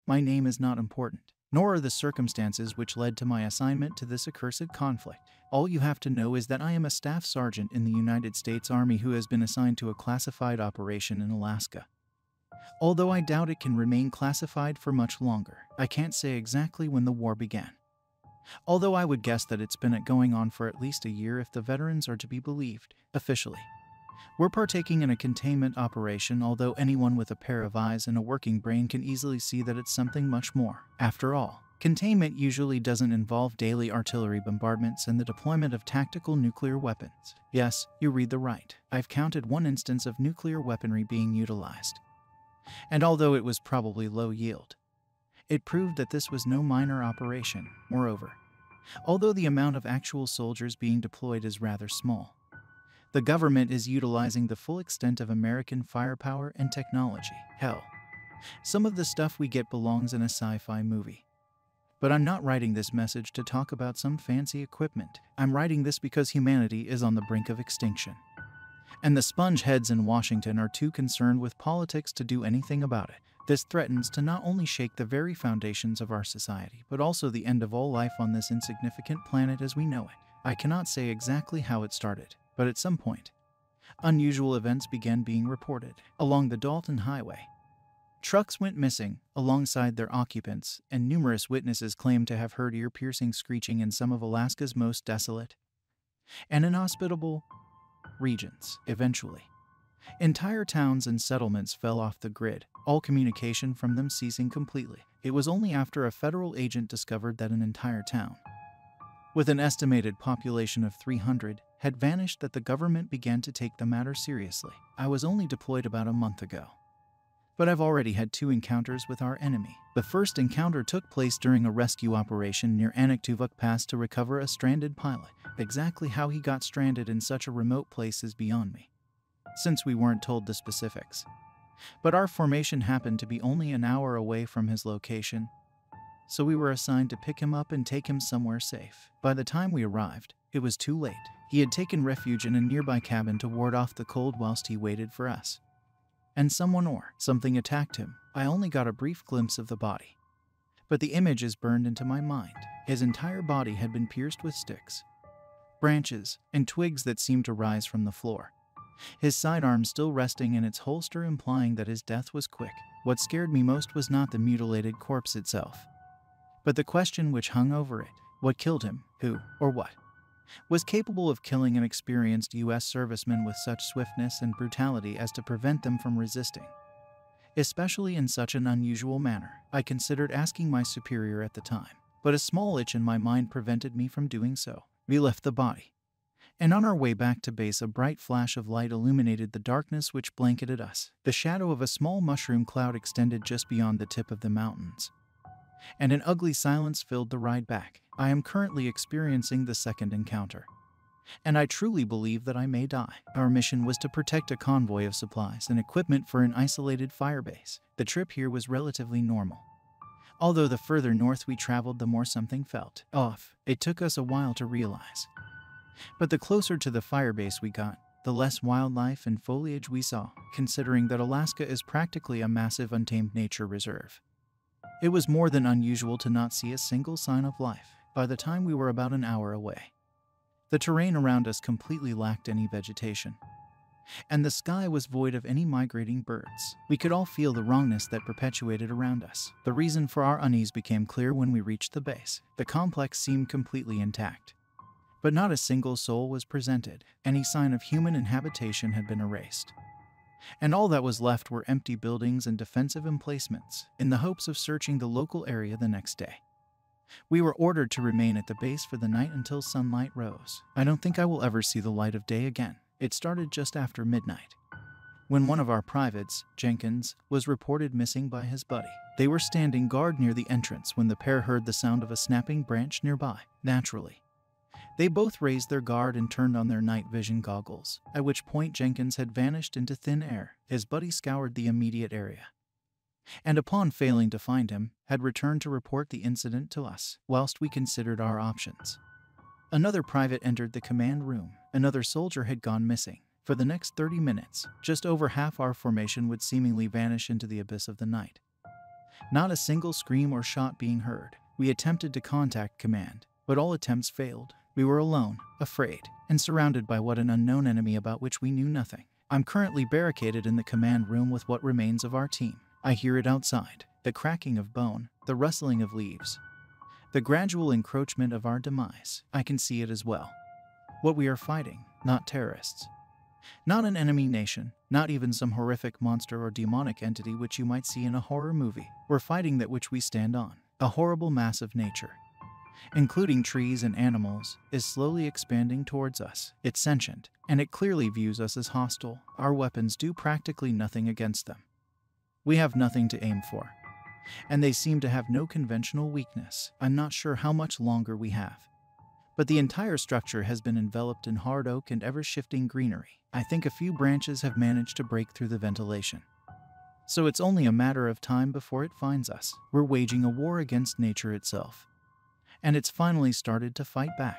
My name is not important, nor are the circumstances which led to my assignment to this accursed conflict. All you have to know is that I am a staff sergeant in the United States Army who has been assigned to a classified operation in Alaska. Although I doubt it can remain classified for much longer, I can't say exactly when the war began. Although I would guess that it's been going on for at least a year if the veterans are to be believed, officially. We're partaking in a containment operation, although anyone with a pair of eyes and a working brain can easily see that it's something much more. After all, containment usually doesn't involve daily artillery bombardments and the deployment of tactical nuclear weapons. Yes, you read the right. I've counted one instance of nuclear weaponry being utilized. And although it was probably low yield, it proved that this was no minor operation. Moreover, although the amount of actual soldiers being deployed is rather small, the government is utilizing the full extent of American firepower and technology. Hell, some of the stuff we get belongs in a sci-fi movie. But I'm not writing this message to talk about some fancy equipment. I'm writing this because humanity is on the brink of extinction. And the sponge heads in Washington are too concerned with politics to do anything about it. This threatens to not only shake the very foundations of our society, but also the end of all life on this insignificant planet as we know it. I cannot say exactly how it started, but at some point, unusual events began being reported. Along the Dalton Highway, trucks went missing alongside their occupants, and numerous witnesses claimed to have heard ear-piercing screeching in some of Alaska's most desolate and inhospitable regions. Eventually, entire towns and settlements fell off the grid, all communication from them ceasing completely. It was only after a federal agent discovered that an entire town, with an estimated population of 300, had vanished that the government began to take the matter seriously. I was only deployed about a month ago, but I've already had 2 encounters with our enemy. The first encounter took place during a rescue operation near Anaktuvuk Pass to recover a stranded pilot. Exactly how he got stranded in such a remote place is beyond me, since we weren't told the specifics. But our formation happened to be only an hour away from his location, so we were assigned to pick him up and take him somewhere safe. By the time we arrived, it was too late. He had taken refuge in a nearby cabin to ward off the cold whilst he waited for us. And someone or something attacked him. I only got a brief glimpse of the body, but the image is burned into my mind. His entire body had been pierced with sticks, branches, and twigs that seemed to rise from the floor, his sidearm still resting in its holster, implying that his death was quick. What scared me most was not the mutilated corpse itself, but the question which hung over it. What killed him? Who, or what, was capable of killing an experienced U.S. serviceman with such swiftness and brutality as to prevent them from resisting, especially in such an unusual manner? I considered asking my superior at the time, but a small itch in my mind prevented me from doing so. We left the body, and on our way back to base a bright flash of light illuminated the darkness which blanketed us. The shadow of a small mushroom cloud extended just beyond the tip of the mountains, and an ugly silence filled the ride back. I am currently experiencing the second encounter, and I truly believe that I may die. Our mission was to protect a convoy of supplies and equipment for an isolated firebase. The trip here was relatively normal, although the further north we traveled, the more something felt off. It took us a while to realize, but the closer to the firebase we got, the less wildlife and foliage we saw, considering that Alaska is practically a massive untamed nature reserve. It was more than unusual to not see a single sign of life. By the time we were about an hour away, the terrain around us completely lacked any vegetation, and the sky was void of any migrating birds. We could all feel the wrongness that perpetuated around us. The reason for our unease became clear when we reached the base. The complex seemed completely intact, but not a single soul was presented. Any sign of human inhabitation had been erased, and all that was left were empty buildings and defensive emplacements. In the hopes of searching the local area the next day, we were ordered to remain at the base for the night until sunlight rose. I don't think I will ever see the light of day again. It started just after midnight, when one of our privates, Jenkins, was reported missing by his buddy. They were standing guard near the entrance when the pair heard the sound of a snapping branch nearby. Naturally, they both raised their guard and turned on their night vision goggles, at which point Jenkins had vanished into thin air. His buddy scoured the immediate area, and upon failing to find him, had returned to report the incident to us, whilst we considered our options. Another private entered the command room. Another soldier had gone missing. For the next 30 minutes, just over half our formation would seemingly vanish into the abyss of the night. Not a single scream or shot being heard. We attempted to contact command, but all attempts failed. We were alone, afraid, and surrounded by what an unknown enemy about which we knew nothing. I'm currently barricaded in the command room with what remains of our team. I hear it outside, the cracking of bone, the rustling of leaves, the gradual encroachment of our demise. I can see it as well. What we are fighting, not terrorists. Not an enemy nation, not even some horrific monster or demonic entity which you might see in a horror movie. We're fighting that which we stand on. A horrible mass of nature, including trees and animals, is slowly expanding towards us. It's sentient, and it clearly views us as hostile. Our weapons do practically nothing against them. We have nothing to aim for, and they seem to have no conventional weakness. I'm not sure how much longer we have, but the entire structure has been enveloped in hard oak and ever-shifting greenery. I think a few branches have managed to break through the ventilation, so it's only a matter of time before it finds us. We're waging a war against nature itself, and it's finally started to fight back.